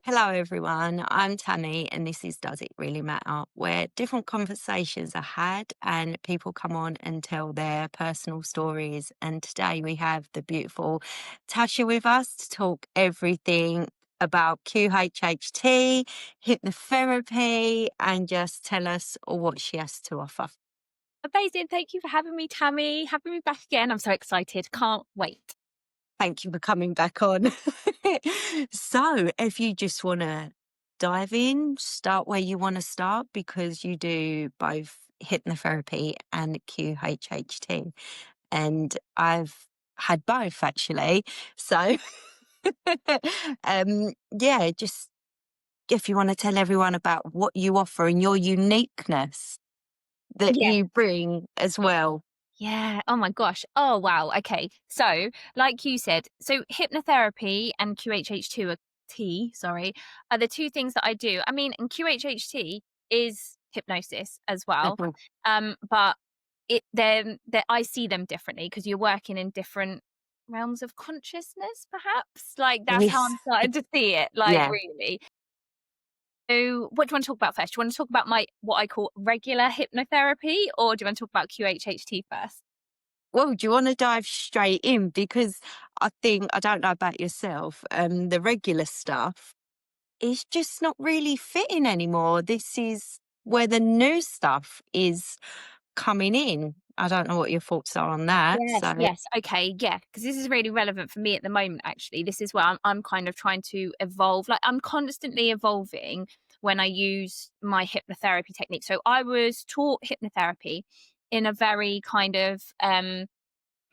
Hello, everyone. I'm Tammy, and this is Does It Really Matter? Where different conversations are had and people come on and tell their personal stories. And today we have the beautiful Tasha with us to talk everything about QHHT, hypnotherapy, and just tell us what she has to offer. Amazing. Thank you for having me, Tammy. Having me back again. I'm so excited. Can't wait. Thank you for coming back on. So, if you just want to dive in, start where you want to start because you do both hypnotherapy and QHHT. And I've had both actually. So, yeah, just if you want to tell everyone about what you offer and your uniqueness that Yeah. you bring as well. Yeah. Oh my gosh. Oh, wow. Okay. So, like you said, so hypnotherapy and QHHT, sorry, are the two things that I do. I mean, and QHHT is hypnosis as well. Mhm. But then I see them differently because you're working in different realms of consciousness, perhaps. Like that's how Yes. I'm starting to see it. Like Yeah. really. So, what do you want to talk about first? Do you want to talk about my what I call regular hypnotherapy, or do you want to talk about QHHT first? Well, do you want to dive straight in? Because I think, I don't know about yourself, the regular stuff is just not really fitting anymore. This is where the new stuff is coming in. I don't know what your thoughts are on that. Yes, So, yes. Okay, yeah, because this is really relevant for me at the moment, actually. This is where I'm kind of trying to evolve. Like, I'm constantly evolving when I use my hypnotherapy technique. So, I was taught hypnotherapy in a very kind of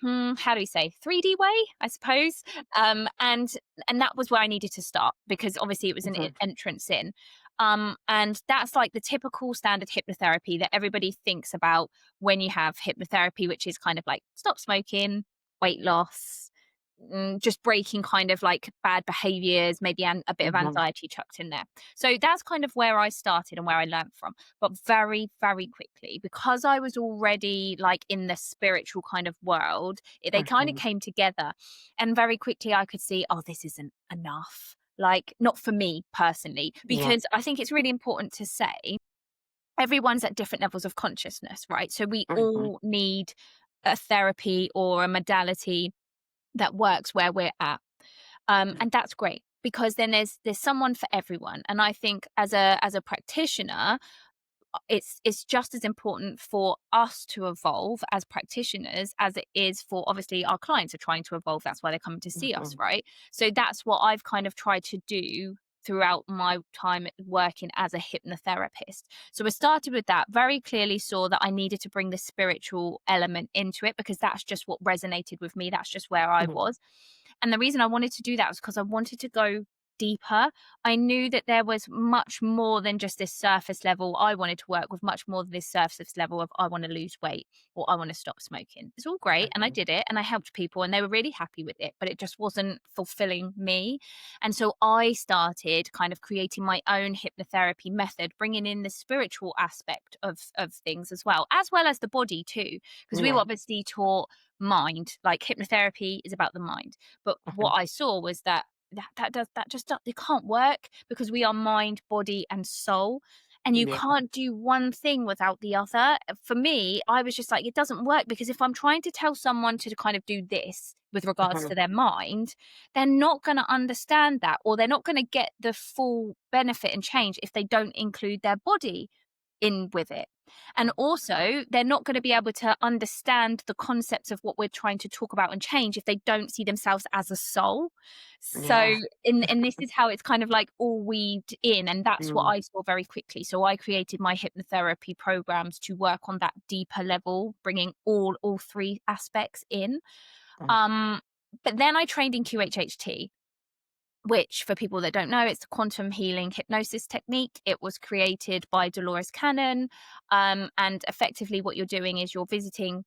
how do we say 3D way, I suppose. And that was where I needed to start because obviously it was an mhm, entrance in. And that's like the typical standard hypnotherapy that everybody thinks about when you have hypnotherapy, which is kind of like stop smoking, weight loss, just breaking kind of like bad behaviors, maybe a bit of mhm, anxiety chucked in there. So that's kind of where I started and where I learned from. But very, very quickly, because I was already like in the spiritual kind of world, they kind of mhm. came together. And very quickly I could see, oh, this isn't enough. Like, not for me personally, Yeah. because I think it's really important to say everyone's at different levels of consciousness, right? So we Mhm, all need a therapy or a modality that works where we're at. And that's great because then there's someone for everyone. And I think as a practitioner, it's just as important for us to evolve as practitioners as it is for obviously our clients are trying to evolve. That's why they're coming to see us, mhm, right? So that's what I've kind of tried to do throughout my time working as a hypnotherapist. So I started with that, very clearly saw that I needed to bring the spiritual element into it because that's just what resonated with me. That's just where I mhm. was. And the reason I wanted to do that was because I wanted to go deeper. I knew that there was much more than just this surface level. I wanted to work with much more than this surface level of I want to lose weight or I want to stop smoking. It's all great. And I Mhm, did it and I helped people and they were really happy with it, but it just wasn't fulfilling me. And so I started kind of creating my own hypnotherapy method, bringing in the spiritual aspect of things as well as the body too. Because we were yeah. obviously taught mind, like hypnotherapy is about the mind. But what Mhm, I saw was that it can't work because we are mind, body, and soul. And you yeah. can't do one thing without the other. For me, I was just like, it doesn't work because if I'm trying to tell someone to kind of do this with regards Mhm, to their mind, they're not going to understand that or they're not going to get the full benefit and change if they don't include their body in with it. And also, they're not going to be able to understand the concepts of what we're trying to talk about and change if they don't see themselves as a soul. So, yeah. and this is how it's kind of like all weaved in. And that's what Mm, I saw very quickly. So I created my hypnotherapy programs to work on that deeper level, bringing all three aspects in. mm, Um, but then I trained in QHHT, which for people that don't know, it's the Quantum Healing Hypnosis Technique. It was created by Dolores Cannon. And effectively what you're doing is you're visiting,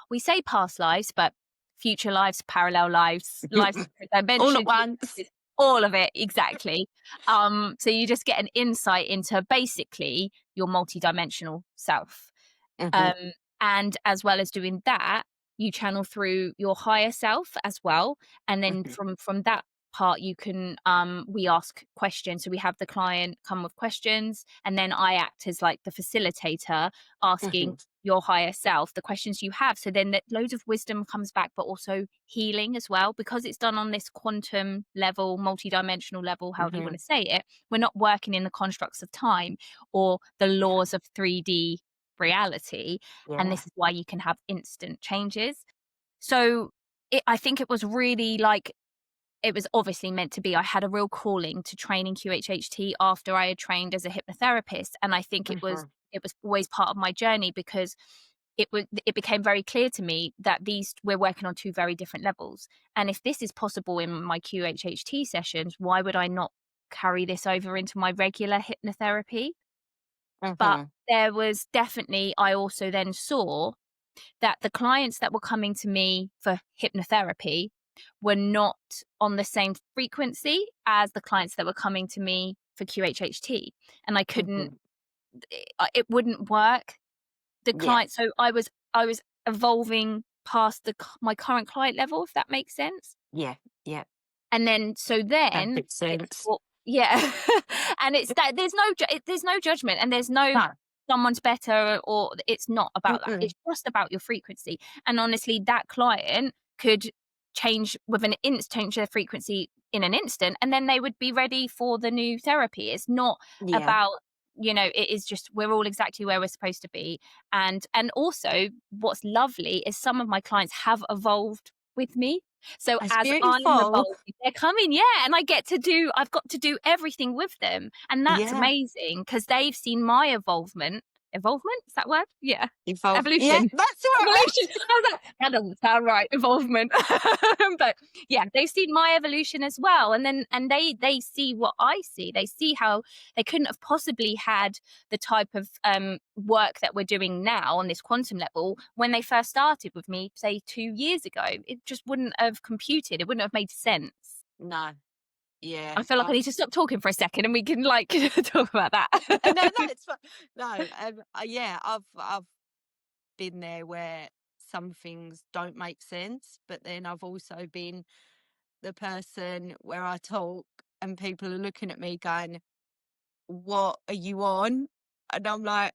we say past lives, but future lives, parallel lives, All at dimensions, once. all of it, exactly. So you just get an insight into basically your multidimensional self. Mhm, Um, and as well as doing that, you channel through your higher self as well. And then mhm, from that part, you can we ask questions. So we have the client come with questions, and then I act as like the facilitator, asking Mhm. your higher self the questions you have. So then that loads of wisdom comes back, but also healing as well, because it's done on this quantum level, multidimensional level, however you want Mhm. to say it. We're not working in the constructs of time or the Yeah. laws of 3D reality, and Yeah. this is why you can have instant changes. So I think it was really like, it was obviously meant to be. I had a real calling to train in QHHT after I had trained as a hypnotherapist, and I think Mhm. it was always part of my journey, because it became very clear to me that these we're working on two very different levels. And if this is possible in my QHHT sessions, why would I not carry this over into my regular hypnotherapy? But Mhm. there was definitely, I also then saw that the clients that were coming to me for hypnotherapy were not on the same frequency as the clients that were coming to me for QHHT. And I couldn't, Mhm. it wouldn't work. The Yeah. client, so I was evolving past my current client level, if that makes sense. Yeah. Yeah. And then, so then Perfect it's sense. what, yeah. And it's that there's no judgment, and there's no No. someone's better, or it's not about that. Mm-mm. It's just about your frequency. And honestly, that client could change with change their frequency in an instant, and then they would be ready for the new therapy. It's not Yeah. about, it is just, we're all exactly where we're supposed to be. And also, what's lovely is some of my clients have evolved with me. So It's as I'm beautiful. evolving, they're coming, yeah, and I've got to do everything with them. And that's Yeah. amazing, because they've seen my evolvement. Evolvement? Is that word? Yeah. Evolve. Yeah, Evolution. that's what I Evolution. I was like, that doesn't sound right. Evolvement. But yeah, they've seen my evolution as well. And then, and they see what I see. They see how they couldn't have possibly had the type of work that we're doing now on this quantum level when they first started with me, say 2 years ago. It just wouldn't have computed. It wouldn't have made sense. No. Yeah. I feel like I need to stop talking for a second, and we can like talk about that. No, that's fine. No, yeah, I've been there where some things don't make sense, but then I've also been the person where I talk and people are looking at me going, "What are you on?" And I'm like,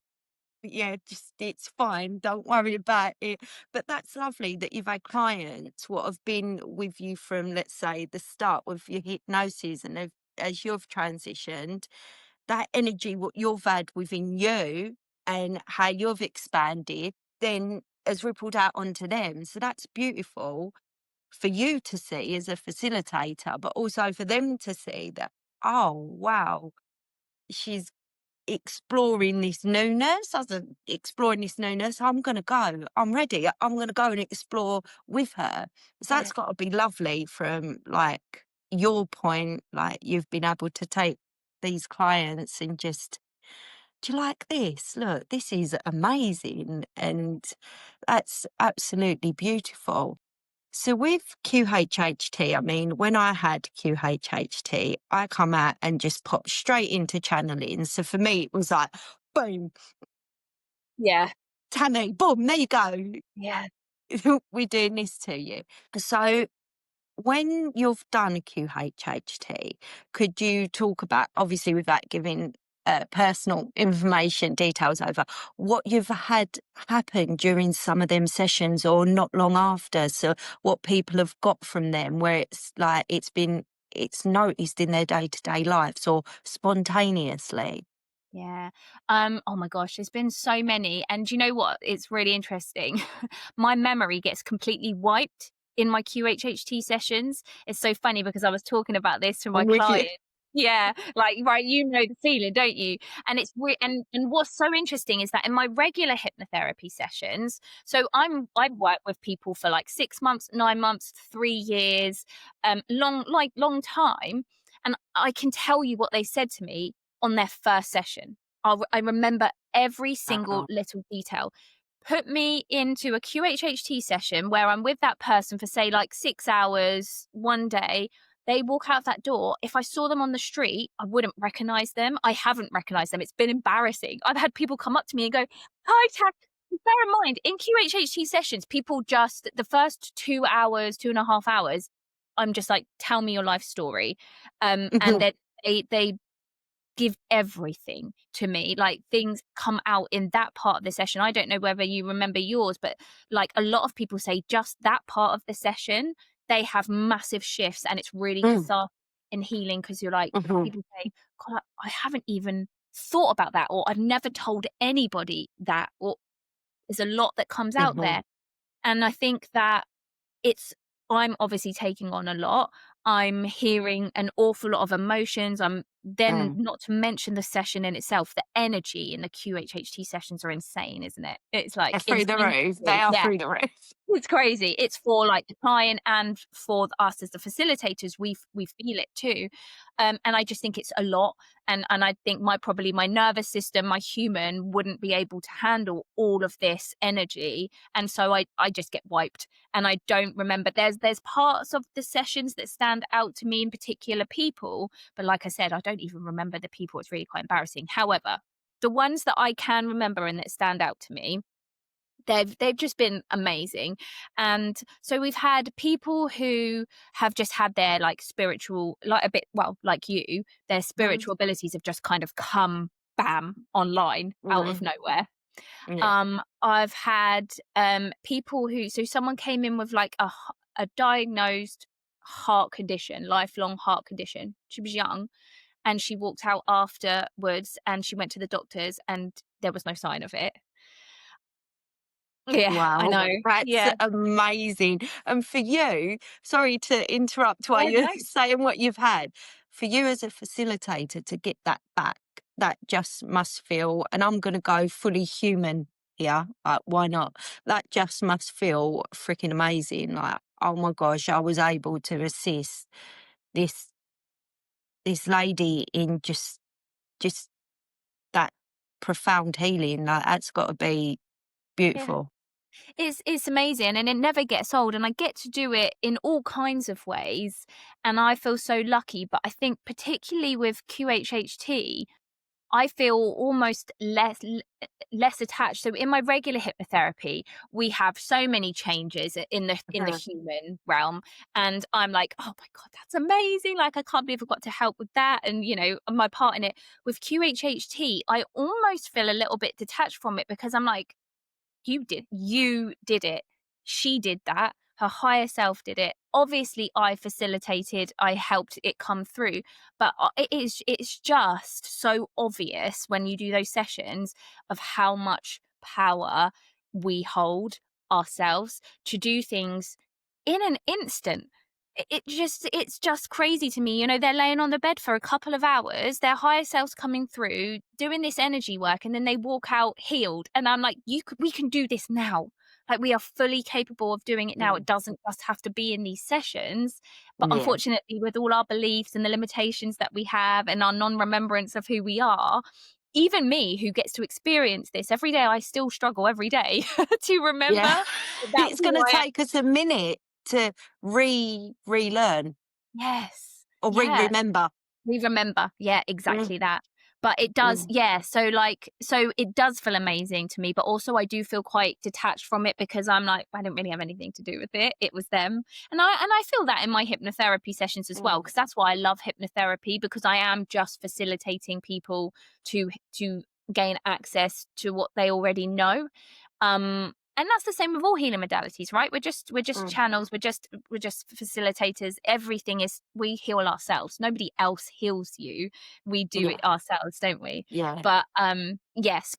"Yeah, just it's fine. Don't worry about it." But that's lovely that you've had clients what have been with you from, let's say, the start with your hypnosis, and as you've transitioned, that energy what you've had within you and how you've expanded then has rippled out onto them. So that's beautiful for you to see as a facilitator, but also for them to see that, oh, wow, she's exploring this newness. As a exploring this newness, I'm going to go. I'm ready. I'm going to go and explore with her. So Yeah. that's got to be lovely from like your point. Like you've been able to take these clients and just, do you like this? Look, this is amazing. And that's absolutely beautiful. So with QHHT, I mean, when I had QHHT, I come out and just pop straight into channeling. So for me, it was like, boom, Yeah. Tanny, boom, there you go. Yeah. We're doing this to you. So when you've done QHHT, could you talk about, obviously without giving personal information details over, what you've had happen during some of them sessions or not long after? So what people have got from them, where it's like it's noticed in their day-to-day lives or spontaneously. Yeah. Oh my gosh, there's been so many. And you know what? It's really interesting. My memory gets completely wiped in my QHHT sessions. It's so funny, because I was talking about this to my I'm with you. client. Yeah, like, right, you know the feeling, don't you? And it's and what's so interesting is that in my regular hypnotherapy sessions, so I work with people for like 6 months, 9 months, 3 years, long time, and I can tell you what they said to me on their first session. I remember every single Uh-oh. little detail. Put me into a QHHT session where I'm with that person for, say, like 6 hours one day. They walk out that door. If I saw them on the street, I wouldn't recognize them. I haven't recognized them. It's been embarrassing. I've had people come up to me and go, "Hi, Tab." Bear in mind, in QHHT sessions, people just, the first 2 hours, 2.5 hours, I'm just like, tell me your life story. And then they give everything to me. Like, things come out in that part of the session. I don't know whether you remember yours, but like a lot of people say just that part of the session, they have massive shifts and it's really Mm, cathartic and healing, because you're like, mhm, people say, God, I haven't even thought about that, or I've never told anybody that, or there's a lot that comes out mhm, there. And I think that it's I'm obviously taking on a lot. I'm hearing an awful lot of emotions. I'm then, mm. not to mention the session in itself, the energy in the QHHT sessions are insane, isn't it? It's They're like through the insanely. roof. They are Yeah. through the roof. It's crazy. It's for like the client and for us as the facilitators, we feel it too. And I just think it's a lot. And I think my nervous system, my human wouldn't be able to handle all of this energy. And so I just get wiped. And I don't remember. There's parts of the sessions that stand out to me in particular people. But like I said, I don't even remember the people. It's really quite embarrassing. However, the ones that I can remember and that stand out to me, they've just been amazing. And so we've had people who have just had their like spiritual, like a bit, well, like you, their Mhm, spiritual abilities have just kind of come bam online out of mhm. nowhere. Yeah. I've had people who, so someone came in with like a diagnosed heart condition, lifelong heart condition. She was young, and she walked out afterwards and she went to the doctors and there was no sign of it. Yeah, I Wow, know. that's Yeah. amazing. And for you, sorry to interrupt while Yeah, you're no. saying what you've had. For you as a facilitator to get that back, that just must feel, and I'm going to go fully human here, why not? That just must feel freaking amazing. Like, oh my gosh, I was able to assist this this lady in just that profound healing. Like, that's got to be Yeah. beautiful. It's amazing and it never gets old, and I get to do it in all kinds of ways, and I feel so lucky. But I think particularly with QHHT, I feel almost less attached. So in my regular hypnotherapy, we have so many changes in the Mhm. human realm, and I'm like, oh my god, that's amazing! Like, I can't believe I got to help with that, and my part in it. With QHHT, I almost feel a little bit detached from it because I'm like, you did it. She did that. Her higher self did it. Obviously, I facilitated, I helped it come through. But it's just so obvious when you do those sessions of how much power we hold ourselves to do things in an instant. It's just crazy to me. They're laying on the bed for a couple of hours, their higher selves coming through, doing this energy work, and then they walk out healed. And I'm like, we can do this now. Like, we are fully capable of doing it now. It Mm. doesn't just have to be in these sessions. But Yeah. unfortunately, with all our beliefs and the limitations that we have and our non-remembrance of who we are, even me, who gets to experience this every day, I still struggle every day to remember Yeah. about It's who gonna I am. take us a minute to relearn Yes. or Yeah. remember. We remember. Yeah, Mm, exactly that. But it does, mm, yeah, so it does feel amazing to me, but also I do feel quite detached from it because I'm like, I don't really have anything to do with it. It was them. And I feel that in my hypnotherapy sessions as well, mm, because that's why I love hypnotherapy, because I am just facilitating people to gain access to what they already know. And that's the same with all healing modalities, right? We're just mm. channels, we're just facilitators. Everything is, we heal ourselves. Nobody else heals you. We do Yeah, it ourselves, don't we? yeah. But yes,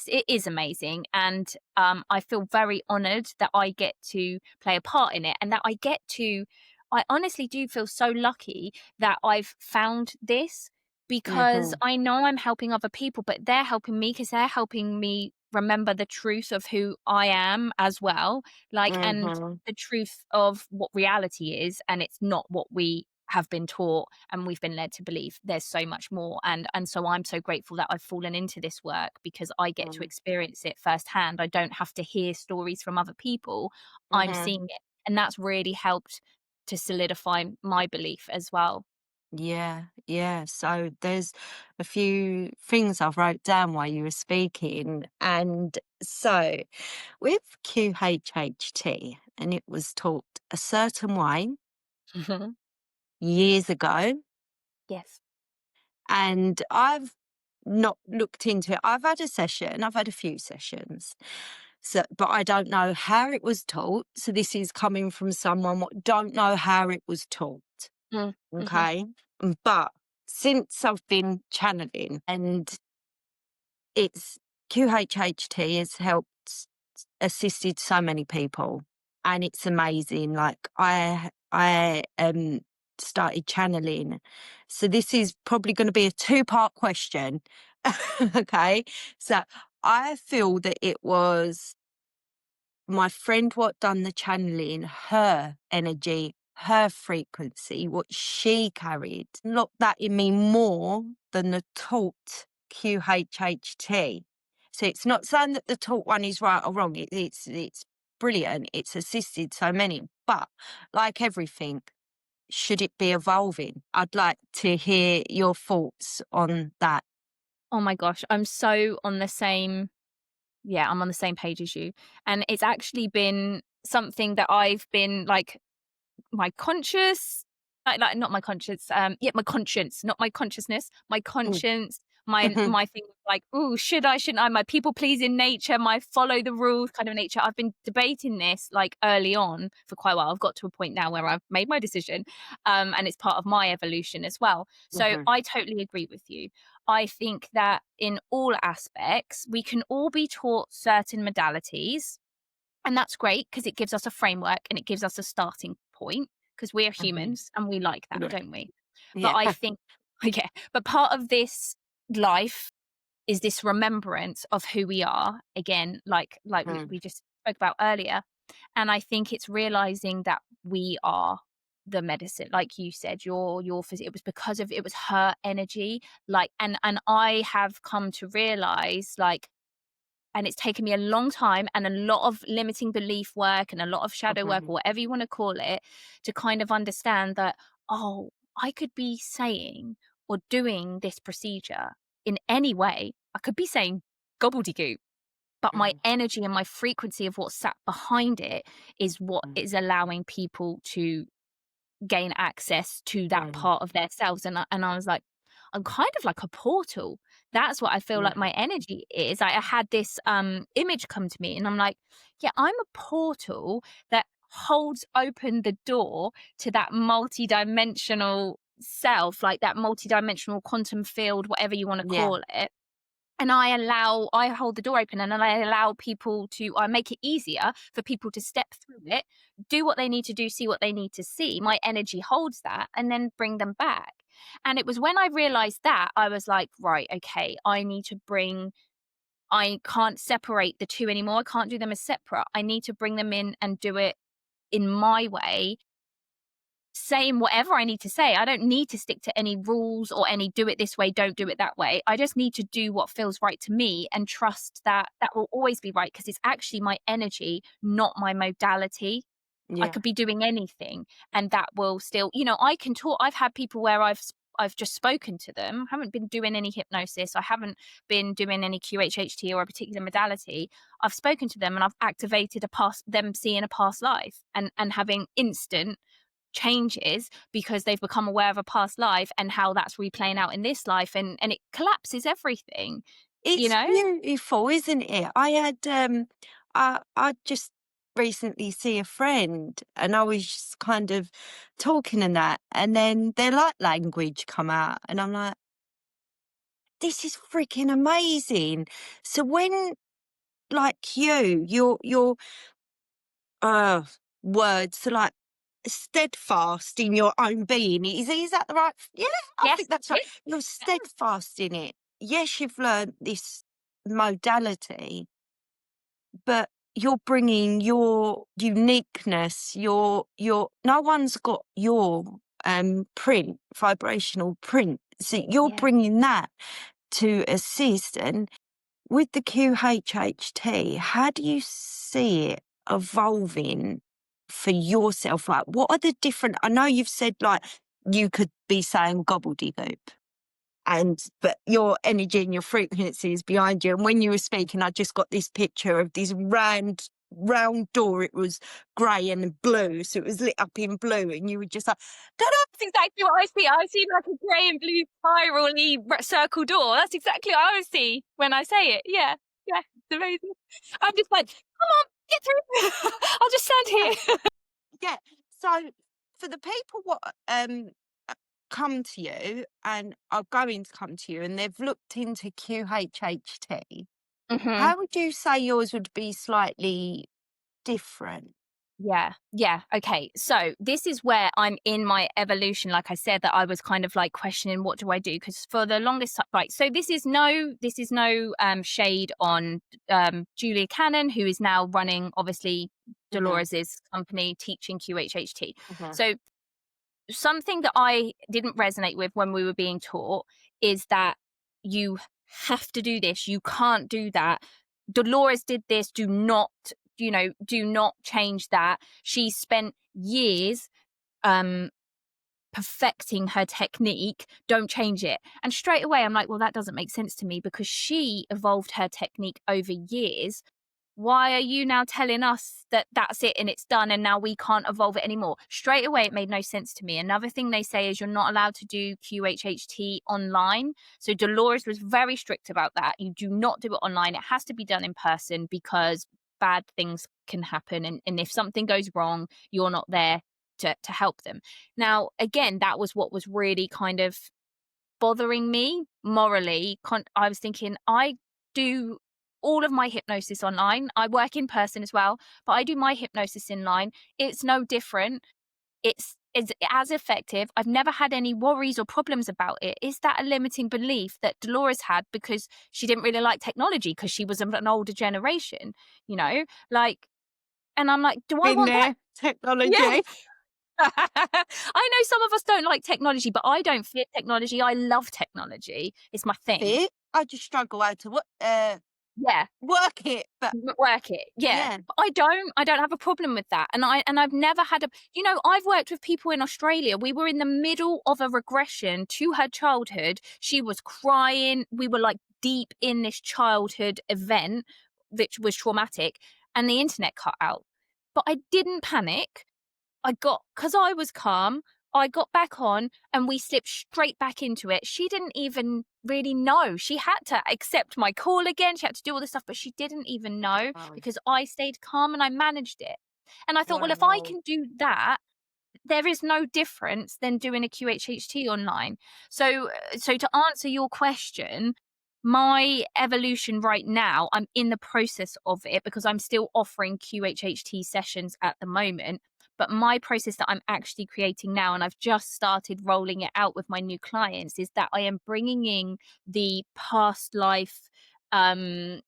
it is amazing. And I feel very honored that I get to play a part in it, and that I honestly do feel so lucky that I've found this, because Mhm, I know I'm helping other people, but they're helping me because they're helping me remember the truth of who I am as well. Like, and mhm, the truth of what reality is, and it's not what we have been taught and we've been led to believe. There's so much more. And so I'm so grateful that I've fallen into this work, because I get to mm, experience it firsthand. I don't have to hear stories from other people. I'm mhm. seeing it. And that's really helped to solidify my belief as well. Yeah, yeah. So there's a few things I've wrote down while you were speaking. And so with QHHT, and it was taught a certain way, Mhm. years ago, Yes. and I've not looked into it. I've had a session, I've had a few sessions, so but I don't know how it was taught. So this is coming from someone what don't know how it was taught. Mm. Mhm. Okay. But since I've been channeling, and it's QHHT has helped, assisted so many people, and it's amazing. Like I started channeling. So this is probably going to be a two-part question. Okay. So I feel that it was my friend what done the channeling, her energy, her frequency, what she carried, locked that in me more than the taught QHHT. So it's not saying that the taught one is right or wrong. It's brilliant. It's assisted so many. But like everything, should it be evolving? I'd like to hear your thoughts on that. Oh my gosh, I'm so on the same yeah, I'm on the same page as you. And it's actually been something that I've been like my conscious like not my conscience, yeah, my conscience, not my consciousness, my Mm. conscience, my Mhm. my thing of like, "Ooh, should I, shouldn't I?" My people pleasing nature, my follow the rules kind of nature. I've been debating this like early on for quite a while. I've got to a point now where I've made my decision, and it's part of my evolution as well. So Mhm. I totally agree with you. I think that in all aspects, we can all be taught certain modalities, and that's great because it gives us a framework and it gives us a starting point because we're Mhm. humans and we like that, Yeah. don't we? But Yeah. I think, yeah, but part of this life is this remembrance of who we are again, like Mm. we just spoke about earlier. And I think it's realizing that we are the medicine, like you said, it was because of it was her energy, like, and I have come to realize like, and it's taken me a long time and a lot of limiting belief work and a lot of shadow work Mhm. or whatever you want to call it to kind of understand that, oh, I could be saying or doing this procedure in any way. I could be saying gobbledygook, but my Mhm. energy and my frequency of what's sat behind it is what Mm. is allowing people to gain access to that Mm. part of themselves. And I was like, I'm kind of like a portal. That's what I feel like Yeah. my energy is. I had this image come to me and I'm like, yeah, I'm a portal that holds open the door to that multi-dimensional self, like that multi-dimensional quantum field, whatever you want to Yeah. call it. And I hold the door open and then I allow people to, I make it easier for people to step through it, do what they need to do, see what they need to see. My energy holds that and then bring them back. And it was when I realized that I was like, right, okay, I can't separate the two anymore. I can't do them as separate. I need to bring them in and do it in my way, saying whatever I need to say. I don't need to stick to any rules or any do it this way, don't do it that way. I just need to do what feels right to me and trust that that will always be right because it's actually my energy, not my modality. I Yeah. could be doing anything and that will still, I can talk. I've had people where I've just spoken to them, haven't been doing any hypnosis, I haven't been doing any QHHT or a particular modality. I've spoken to them and I've activated them seeing a past life and having instant changes because they've become aware of a past life and how that's replaying out in this life and it collapses everything, you It's know? beautiful, isn't it? I had I just recently see a friend, and I was just kind of talking and that, and then their light language come out, and I'm like, this is freaking amazing. So when, like, your uh words are like steadfast in your own being. Is that the right? Yeah, I Yes, think that's right. yeah, You're steadfast in it. Yes, you've learned this modality, but you're bringing your uniqueness. Your no one's got your print, vibrational print. So you're yeah. bringing that to assist. And with the QHHT, how do you see it evolving for yourself? Like, what are the different? I know you've said like you could be saying gobbledygook, but your energy and your frequency is behind you. And when you were speaking, I just got this picture of this round round door. It was grey and blue, so it was lit up in blue, and you were just like, "Ta-da!" That's exactly what I see. I see like a grey and blue spiral-y circle door. That's exactly what I see when I say it. Yeah, yeah, it's amazing. I'm just like, come on, get through. I'll just stand Yeah, here. yeah. So for the people what come to you and are going to come to you, and they've looked into QHHT, Hmm. how would you say yours would be slightly different? Yeah, yeah. Okay. So this is where I'm in my evolution. Like I said, that I was kind of like questioning what do I do? Because for the longest time, right. So this is no shade on Julia Cannon, who is now running obviously Mhm, Dolores's company teaching QHHT. mhm, So something that I didn't resonate with when we were being taught is that you have to do this, you can't do that. Dolores did this, do not change that. She spent years um perfecting her technique, don't change it. And straight away I'm like, well, that doesn't make sense to me because she evolved her technique over years. Why are you now telling us that that's it and it's done and now we can't evolve it anymore? Straight away, it made no sense to me. Another thing they say is you're not allowed to do QHHT online. So Dolores was very strict about that. You do not do it online. It has to be done in person because bad things can happen. And if something goes wrong, you're not there to help them. Now, again, that was what was really kind of bothering me morally. I was thinking, I do all of my hypnosis online. I work in person as well, but I do my hypnosis online. It's no different. It's as effective. I've never had any worries or problems about it. Is that a limiting belief that Dolores had because she didn't really like technology because she was of an older generation, you know? Like, and I'm like, do I been want that? there, Yeah. technology. I know some of us don't like technology, but I don't fear technology. I love technology. It's my thing. Fit. I just struggle how to Yeah. work it, but Work it. Yeah. yeah. But I don't have a problem with that. And I've never had I've worked with people in Australia. We were in the middle of a regression to her childhood. She was crying. We were like deep in this childhood event, which was traumatic, and the internet cut out. But I didn't panic. Because I was calm, I got back on and we slipped straight back into it. She didn't even really know. She had to accept my call again. She had to do all this stuff, but she didn't even know Oh, because I stayed calm and I managed it. And I thought, well, if I wow. can do that, there is no difference than doing a QHHT online. So to answer your question, my evolution right now, I'm in the process of it because I'm still offering QHHT sessions at the moment. But my process that I'm actually creating now, and I've just started rolling it out with my new clients, is that I am bringing in the past life um,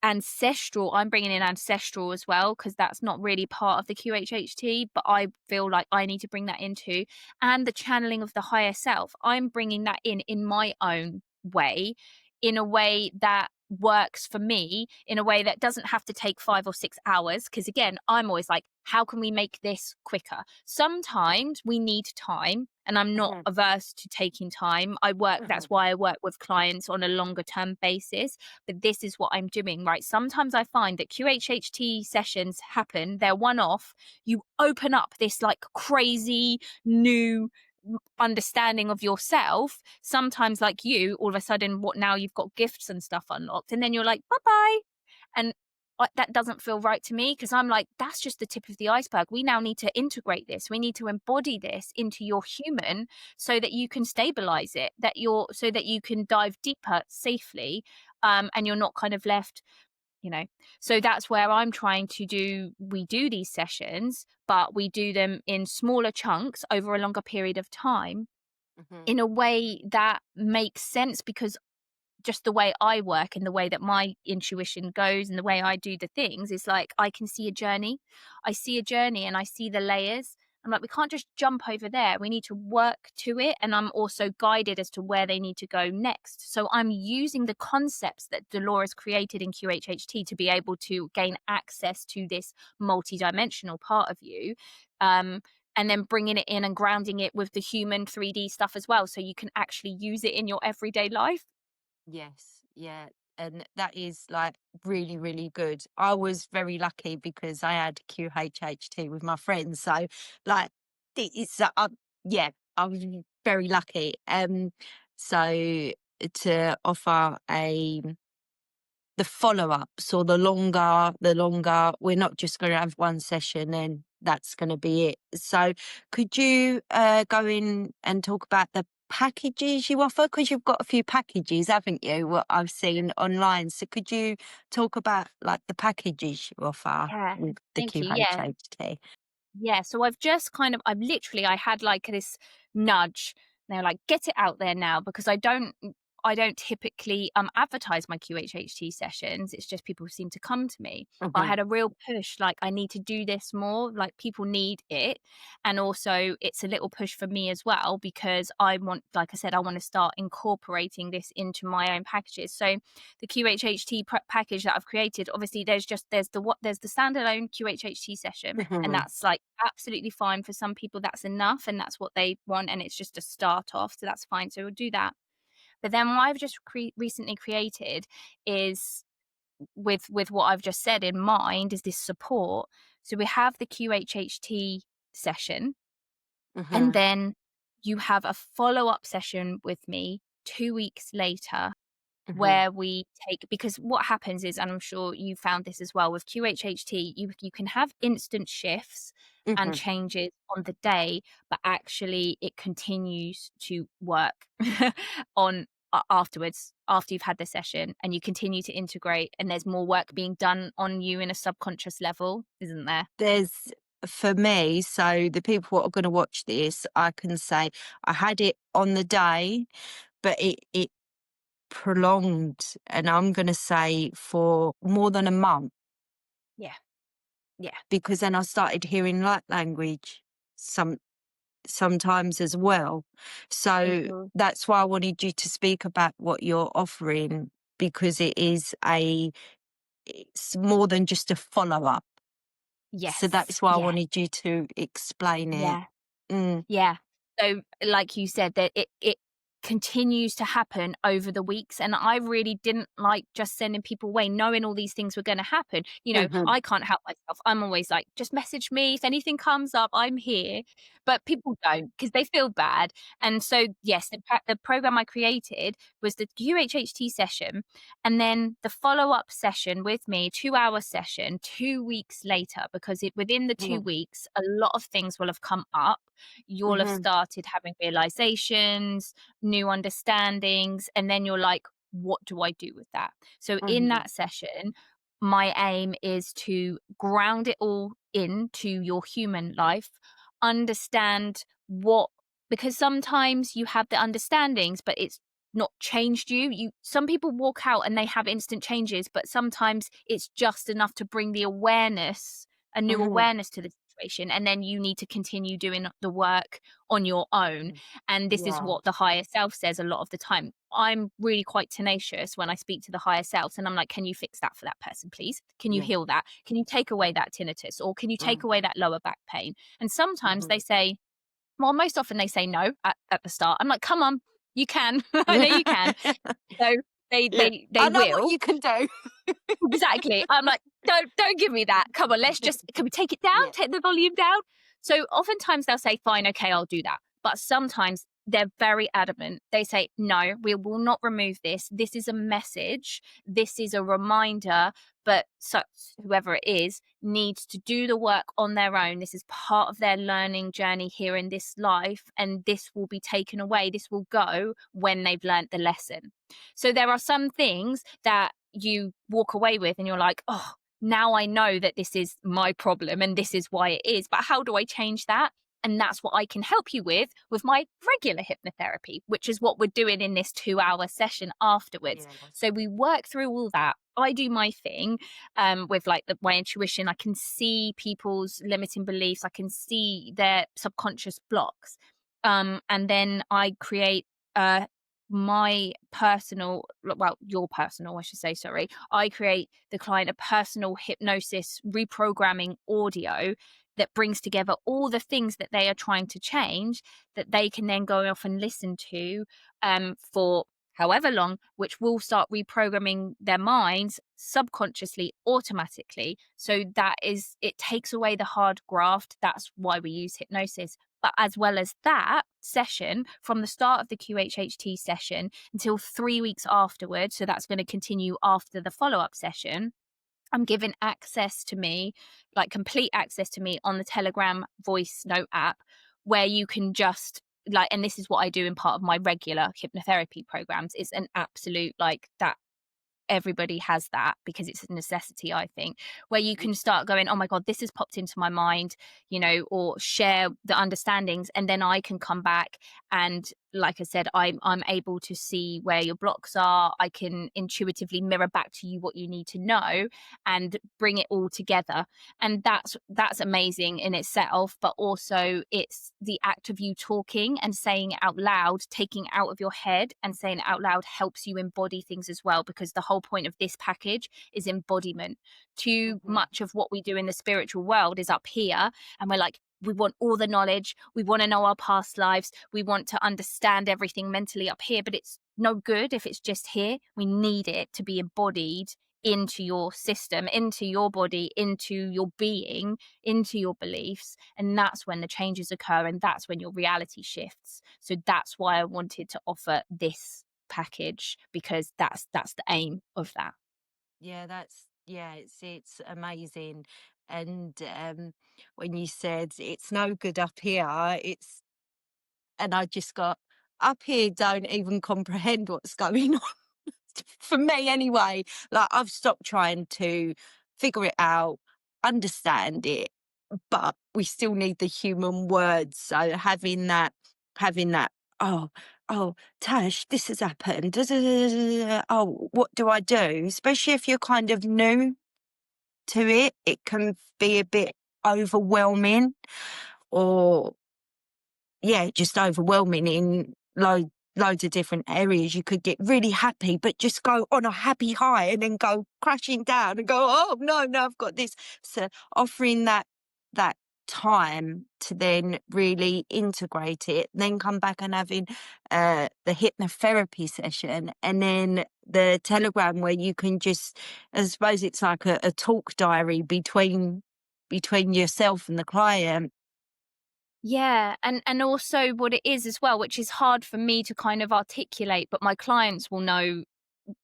ancestral. I'm bringing in ancestral as well because that's not really part of the QHHT, but I feel like I need to bring that into, and the channeling of the higher self. I'm bringing that in my own way, in a way that works for me, in a way that doesn't have to take 5 or 6 hours. Because again, I'm always like, how can we make this quicker? Sometimes we need time, and I'm not Mhm, averse to taking time. I work, mhm, that's why I work with clients on a longer term basis, but this is what I'm doing, right? Sometimes I find that QHHT sessions happen, they're one off. You open up this like crazy new understanding of yourself. Sometimes, like you, all of a sudden, what now you've got gifts and stuff unlocked, and then you're like, bye bye. And that doesn't feel right to me because I'm like, that's just the tip of the iceberg. We now need to integrate this. We need to embody this into your human so that you can stabilize it, so that you can dive deeper safely, and you're not kind of left, you know. So that's where I'm trying to do. We do these sessions, but we do them in smaller chunks over a longer period of time mhm. in a way that makes sense because just the way I work and the way that my intuition goes and the way I do the things is like I can see a journey. I see a journey and I see the layers. I'm like, we can't just jump over there. We need to work to it. And I'm also guided as to where they need to go next. So I'm using the concepts that Dolores created in QHHT to be able to gain access to this multidimensional part of you. Um, and then bringing it in and grounding it with the human 3D stuff as well. So you can actually use it in your everyday life. Yes, yeah. And that is like really, really good. I was very lucky because I had QHHT with my friends. So like it's yeah, I was very lucky. So to offer a the follow-ups or the longer we're not just going to have one session and that's going to be it. So could you go in and talk about the packages you offer, because you've got a few packages, haven't you, what I've seen online? So could you talk about like the packages you offer Yeah. with the Thank you. Yeah. QHHT? Yeah, so I had like this nudge. They're like, get it out there now, because I don't typically advertise my QHHT sessions. It's just people seem to come to me. But I Hmm. had a real push, like I need to do this more, like people need it. And also it's a little push for me as well, because like I said, I want to start incorporating this into my own packages. So the QHHT package that I've created, obviously there's the standalone QHHT session, and Hmm. that's like absolutely fine for some people. That's enough, and that's what they want, and it's just a start off, so that's fine. So we'll do that. But then what I've just recently created is, with what I've just said in mind, is this support. So we have the QHHT session, and Hmm. then you have a follow up session with me 2 weeks later, Hmm. where we take, because what happens is, and I'm sure you found this as well with QHHT, you can have instant shifts and Hmm. changes on the day, but actually it continues to work on afterwards, after you've had the session, and you continue to integrate, and there's more work being done on you in a subconscious level, isn't there? There's for me, so the people that are going to watch this, I can say I had it on the day, but it prolonged, and I'm going to say for more than a month, Yeah. Yeah. because then I started hearing light language sometimes as well. So Mhm. that's why I wanted you to speak about what you're offering, because it's more than just a follow up. So Yes. that's why I Yeah. wanted you to explain it. Yeah. Mm. Yeah. So, like you said, that it continues to happen over the weeks, and I really didn't like just sending people away knowing all these things were going to happen. Hmm. I can't help myself. I'm always like, just message me if anything comes up. I'm here, but people don't, because they feel bad. And so, yes, the program I created was the QHHT session, and then the follow up session with me, 2 hour session, 2 weeks later, because within the 2 weeks, a lot of things will have come up. You'll have Hmm. started having realizations, new understandings, and then you're like, what do I do with that? So in Hmm. that session, my aim is to ground it all into your human life, understand what, because sometimes you have the understandings, but it's not changed some people walk out and they have instant changes, but sometimes it's just enough to bring the awareness, a new Hmm. awareness to the situation, and then you need to continue doing the work on your own. And this is Yeah. what the higher self says a lot of the time. I'm really quite tenacious when I speak to the higher selves, and I'm like, can you fix that for that person, please? Can you Yeah. heal that? Can you take away that tinnitus, or can you take away that lower back pain? And sometimes they Mm-hmm. say, well, most often they say no at the start. I'm like, come on, you can. I know you can. So they Yeah. they they I know what will. you can do. Exactly. I'm like, don't give me that. Come on, can we take it down? Yeah. Take the volume down. So oftentimes they'll say, fine, okay, I'll do that. But sometimes they're very adamant. They say, no, we will not remove this. This is a message. This is a reminder. But whoever it is needs to do the work on their own. This is part of their learning journey here in this life. And this will be taken away. This will go when they've learnt the lesson. So there are some things that you walk away with and you're like, oh, now I know that this is my problem and this is why it is. But how do I change that? And that's what I can help you with my regular hypnotherapy, which is what we're doing in this 2 hour session afterwards. Yeah. So we work through all that. I do my thing with like my intuition. I can see people's limiting beliefs. I can see their subconscious blocks. And then I create my personal, well, your personal, I should say, sorry. I create the client a personal hypnosis reprogramming audio that brings together all the things that they are trying to change, that they can then go off and listen to for however long, which will start reprogramming their minds subconsciously, automatically. So that is, it takes away the hard graft. That's why we use hypnosis. But as well as that session, from the start of the QHHT session until 3 weeks afterwards, so that's going to continue after the follow up session, I'm given access to me, like complete access to me on the Telegram voice note app, where you can just like, and this is what I do in part of my regular hypnotherapy programs. It's an absolute like that. Everybody has that because it's a necessity, I think, where you can start going, oh my God, this has popped into my mind, you know, or share the understandings. And then I can come back and, like I said, I'm able to see where your blocks are. I can intuitively mirror back to you what you need to know and bring it all together. And that's amazing in itself. But also it's the act of you talking and saying it out loud, taking it out of your head and saying it out loud helps you embody things as well, because the whole point of this package is embodiment. Too much of what we do in the spiritual world is up here, and we're like, we want all the knowledge, we want to know our past lives, we want to understand everything mentally up here, but it's no good if it's just here. We need it to be embodied into your system, into your body, into your being, into your beliefs. And that's when the changes occur, and that's when your reality shifts. So that's why I wanted to offer this package, because that's the aim of that. Yeah, it's amazing. And when you said it's no good up here, it's and I just got up here don't even comprehend what's going on. For me anyway. Like I've stopped trying to figure it out, understand it, but we still need the human words. So having that, oh, oh, Tash, this has happened. Da, da, da, da, da, oh, what do I do? Especially if you're kind of new to it, it can be a bit overwhelming, or yeah, just overwhelming in loads of different areas. You could get really happy, but just go on a happy high and then go crashing down and go, oh no, I've got this. So offering that time to then really integrate it, then come back and having the hypnotherapy session, and then the Telegram where you can just, I suppose it's like a talk diary between yourself and the client. Yeah, and also what it is as well, which is hard for me to kind of articulate, but my clients will know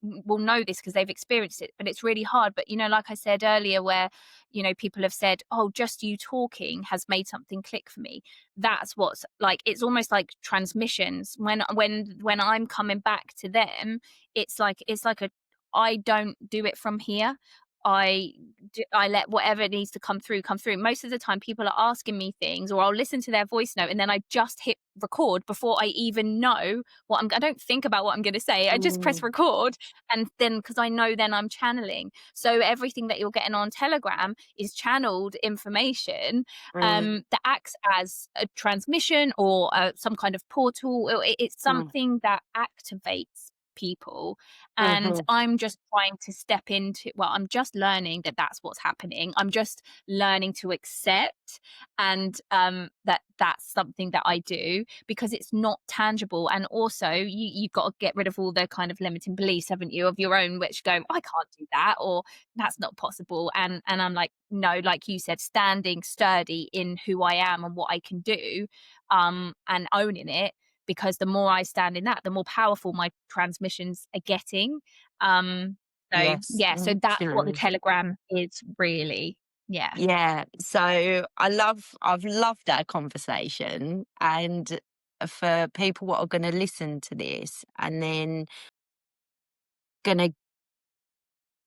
this because they've experienced it. But it's really hard. But you know, like I said earlier, where you know people have said, "Oh, just you talking has made something click for me." That's what's like. It's almost like transmissions. When I'm coming back to them, it's like a, I don't do it from here. I let whatever needs to come through come through. Most of the time people are asking me things, or I'll listen to their voice note and then I just hit record before I even know I don't think about what I'm going to say. I just press Mm, record, and then because I know then I'm channeling. So everything that you're getting on Telegram is channeled information mm, that acts as a transmission or some kind of portal. It's mm, something that activates people, and mhm. I'm just trying to step into, well, I'm just learning that that's what's happening. I'm just learning to accept, and that that's something that I do because it's not tangible. And also you've got to get rid of all the kind of limiting beliefs, haven't you, of your own, which go, I can't do that, or that's not possible. And I'm like, no, like you said, standing sturdy in who I am and what I can do, and owning it, because the more I stand in that, the more powerful my transmissions are getting. Um, so Yes, yeah, so that's what the absolutely. Telegram is really. Yeah. Yeah. So I've loved our conversation, and for people what are going to listen to this and then going to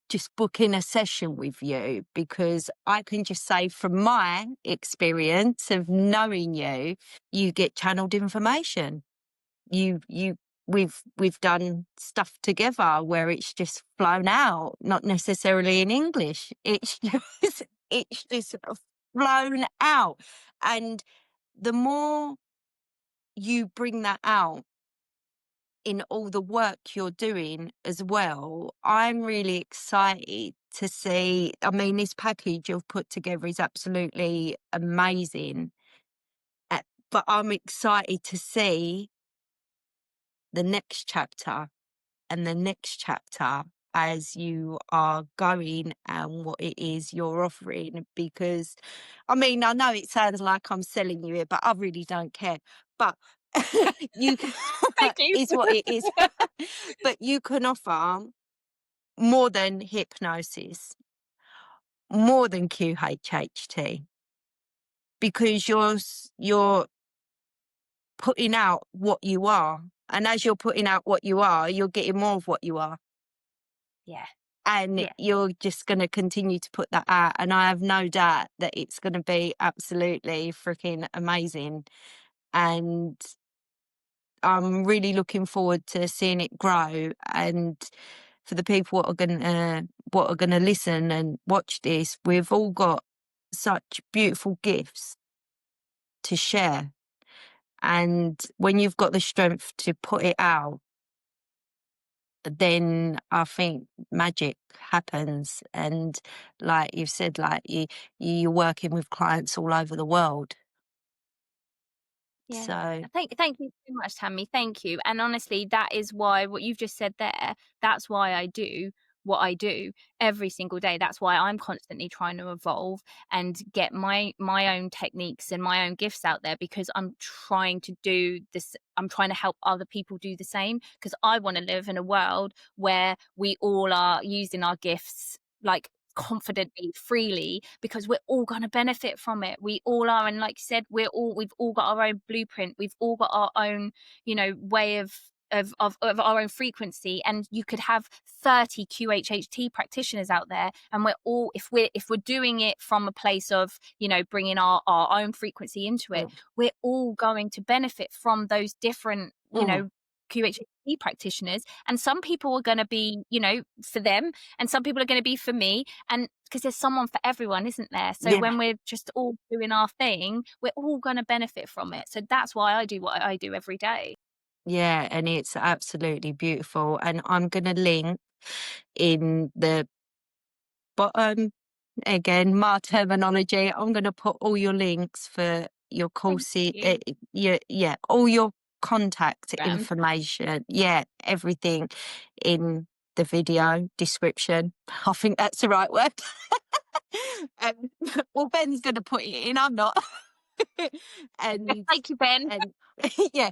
just book in a session with you, because I can just say from my experience of knowing you, you get channeled information. You we've done stuff together where it's just flown out, not necessarily in English. It's just it's just flown out. And the more you bring that out in all the work you're doing as well, I'm really excited to see. I mean, this package you've put together is absolutely amazing. But I'm excited to see the next chapter. and the next chapter as you are going and what it is you're offering. Because, I mean, I know it sounds like I'm selling you it, but I really don't care. But you can, Thank you. is what it is. But you can offer more than hypnosis, more than QHHT, because you're putting out what you are. And as you're putting out what you are, you're getting more of what you are. Yeah. And Yeah. you're just going to continue to put that out. And I have no doubt that it's going to be absolutely freaking amazing. And I'm really looking forward to seeing it grow. And for the people what are gonna listen and watch this, we've all got such beautiful gifts to share. And when you've got the strength to put it out, then I think magic happens. And like you've said, like you're working with clients all over the world. Yeah. So Thank you so much, Tammy. Thank you. And honestly, that is why what you've just said there, that's why I do what I do every single day. That's why I'm constantly trying to evolve and get my own techniques and my own gifts out there, because I'm trying to do this. I'm trying to help other people do the same, because I want to live in a world where we all are using our gifts like confidently, freely, because we're all going to benefit from it. We all are. And like you said, we've all got our own blueprint. We've all got our own, way of our own frequency. And you could have 30 QHHT practitioners out there, and we're all, if we're doing it from a place of, bringing our own frequency into it, mm, we're all going to benefit from those different, mm, QHHT practitioners. And some people are going to be, for them, and some people are going to be for me. And because there's someone for everyone, isn't there? So yeah. when we're just all doing our thing, we're all going to benefit from it. So that's why I do what I do every day. Yeah, and it's absolutely beautiful. And I'm going to link in the bottom, again, my terminology. I'm going to put all your links for your Thank courses, you. yeah, all your contact Um, information. Yeah, everything in the video description. I think that's the right word. um, well, Ben's going to put it in. I'm not. and Thank you, Ben. and yeah,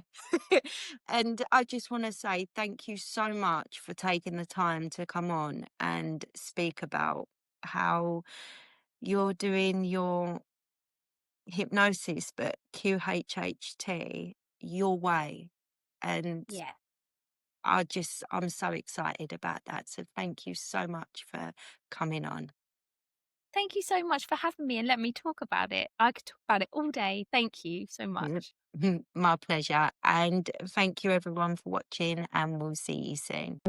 and I just want to say thank you so much for taking the time to come on and speak about how you're doing your hypnosis, but QHHT your way. And Yeah. I'm so excited about that. So thank you so much for coming on. Thank you so much for having me and let me talk about it. I could talk about it all day. Thank you so much. My pleasure. And thank you everyone for watching, and we'll see you soon.